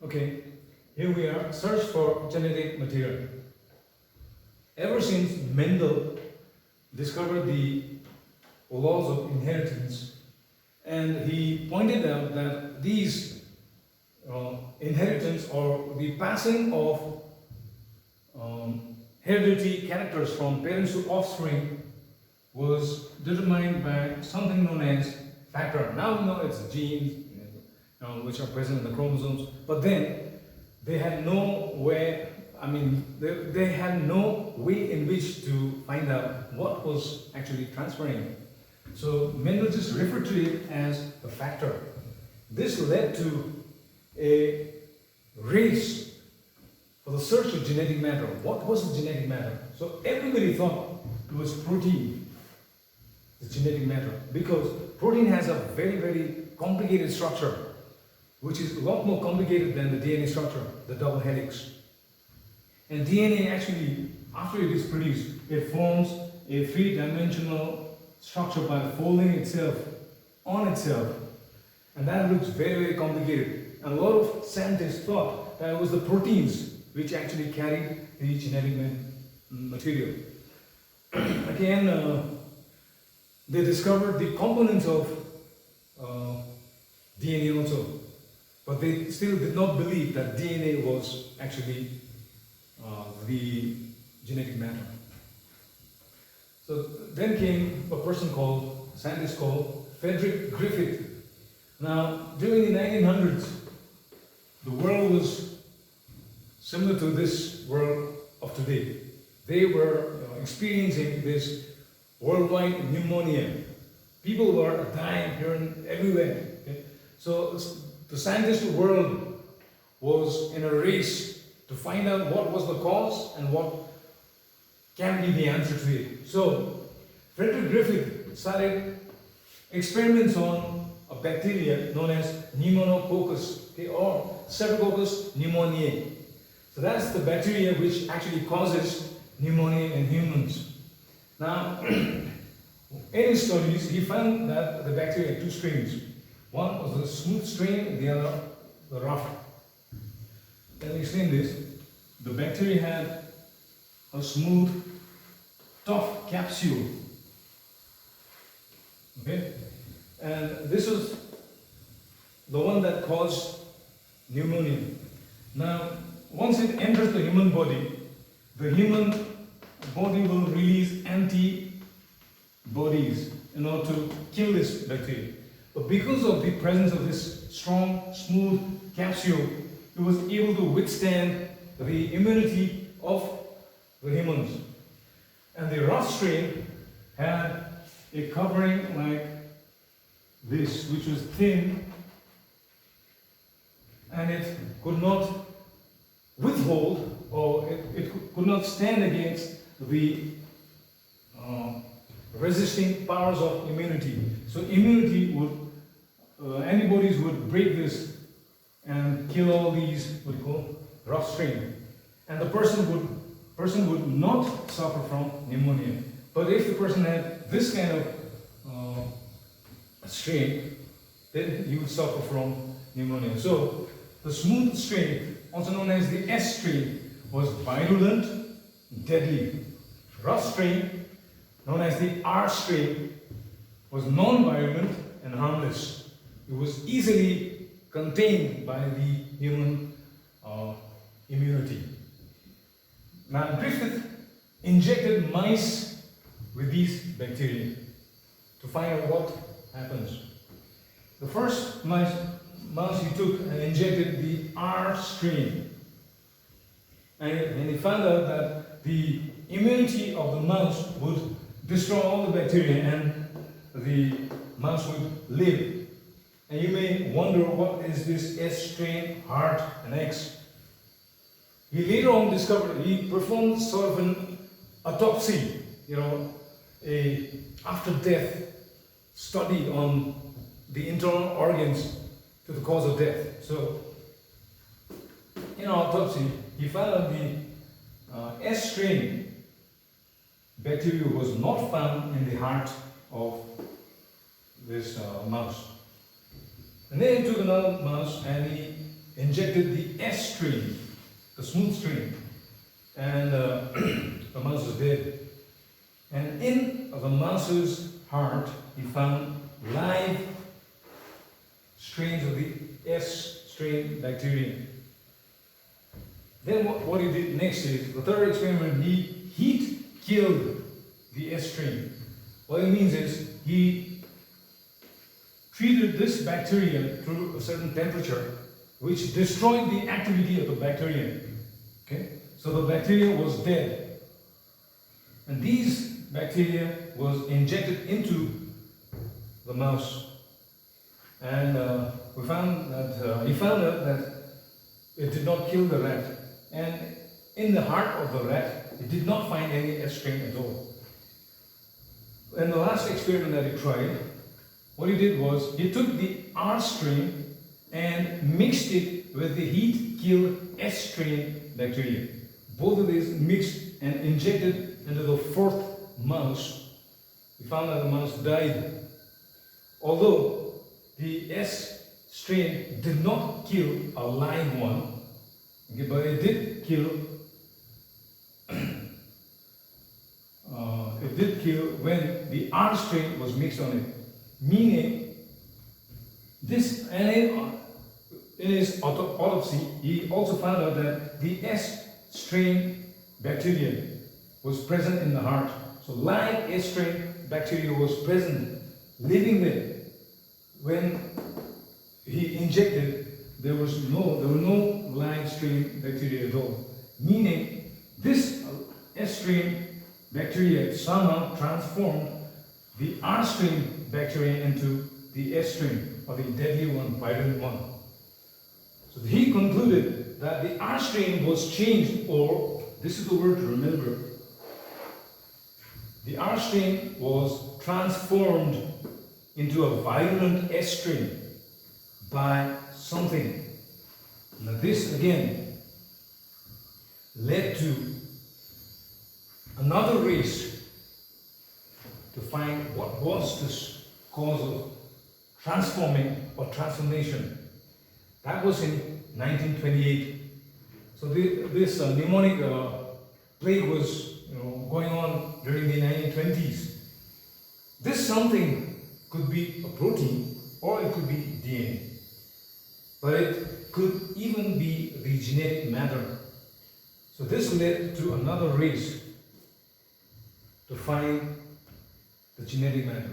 Okay, here we are, search for genetic material. Ever since Mendel discovered the laws of inheritance, and he pointed out that these inheritance or the passing of hereditary characters from parents to offspring was determined by something known as factor. Now we know it's genes, which are present in the chromosomes, but then they had no way, they had no way in which to find out what was actually transferring. So Mendel just referred to it as a factor. This led to a race for the search of genetic matter. What was the genetic matter? So everybody thought it was protein, the genetic matter, because protein has a very, very complicated structure, which is a lot more complicated than the DNA structure, the double helix. And DNA actually, after it is produced, it forms a three-dimensional structure by folding itself on itself. And that looks very, very complicated. And a lot of scientists thought that it was the proteins which actually carried the genetic material. Again, they discovered the components of DNA also. But they still did not believe that DNA was actually the genetic matter. So then came a scientist called Frederick Griffiths. Now, during the 1900s, the world was similar to this world of today. They were experiencing this worldwide pneumonia. People were dying here and everywhere. Okay? So the scientific world was in a race to find out what was the cause and what can be the answer to it. So Frederick Griffiths started experiments on a bacteria known as pneumococcus, okay, or Streptococcus pneumoniae. So that's the bacteria which actually causes pneumonia in humans. Now, in his studies, he found that the bacteria had two strains. One was the smooth strain, and the other the rough. Let me explain this. The bacteria had a smooth, tough capsule. Okay? And this was the one that caused pneumonia. Now, once it enters the human body will release antibodies in order to kill this bacteria. But because of the presence of this strong, smooth capsule, it was able to withstand the immunity of the humans. And the rough strain had a covering like this, which was thin, and it could not withhold, or it could not stand against the resisting powers of immunity. So immunity would, antibodies would break this and kill all these, what you call, rough strain. And the person would not suffer from pneumonia. But if the person had this kind of strain, then he would suffer from pneumonia. So the smooth strain, also known as the S strain, was virulent, deadly. Rough strain, known as the R strain, was non-virulent and harmless. It was easily contained by the human immunity. Now, Griffith injected mice with these bacteria to find out what happens. The first mouse he took and injected the R strain. And he found out that the immunity of the mouse would destroy all the bacteria and the mouse would live. And you may wonder, what is this S strain, heart, and X? He later on discovered, he performed sort of an autopsy, a after-death study on the internal organs to the cause of death. So, in autopsy, he found that the S strain bacteria was not found in the heart of this mouse. And then he took another mouse and he injected the S strain, the smooth strain, and the mouse was dead. And in the mouse's heart, he found live strains of the S strain bacterium. Then what he did next is, the third experiment, he heat killed the S strain. What it means is, he treated this bacteria through a certain temperature, which destroyed the activity of the bacterium. Okay? So the bacteria was dead. And these bacteria was injected into the mouse. And he found out that it did not kill the rat. And in the heart of the rat, it did not find any S strain at all. And the last experiment that he tried, what he did was, he took the R strain and mixed it with the heat-killed S strain bacteria. Both of these mixed and injected into the fourth mouse. He found that the mouse died. Although the S strain did not kill a live one, okay, but it did kill when the R strain was mixed on it. Meaning, this, and in his autopsy, he also found out that the S strain bacteria was present in the heart. So live S strain bacteria was present, living there. When he injected, there were no live strain bacteria at all. Meaning, this S strain bacteria somehow transformed the R strain bacteria into the S strain, or the deadly one, virulent one. So he concluded that the R strain was changed, or this is the word to remember. The R strain was transformed into a virulent S strain by something. Now this again led to another race to find what was this cause of transformation. That was in 1928. So this pneumonic plague was going on during the 1920s. This something could be a protein, or it could be DNA. But it could even be the genetic matter. So this led to another race to find the genetic matter.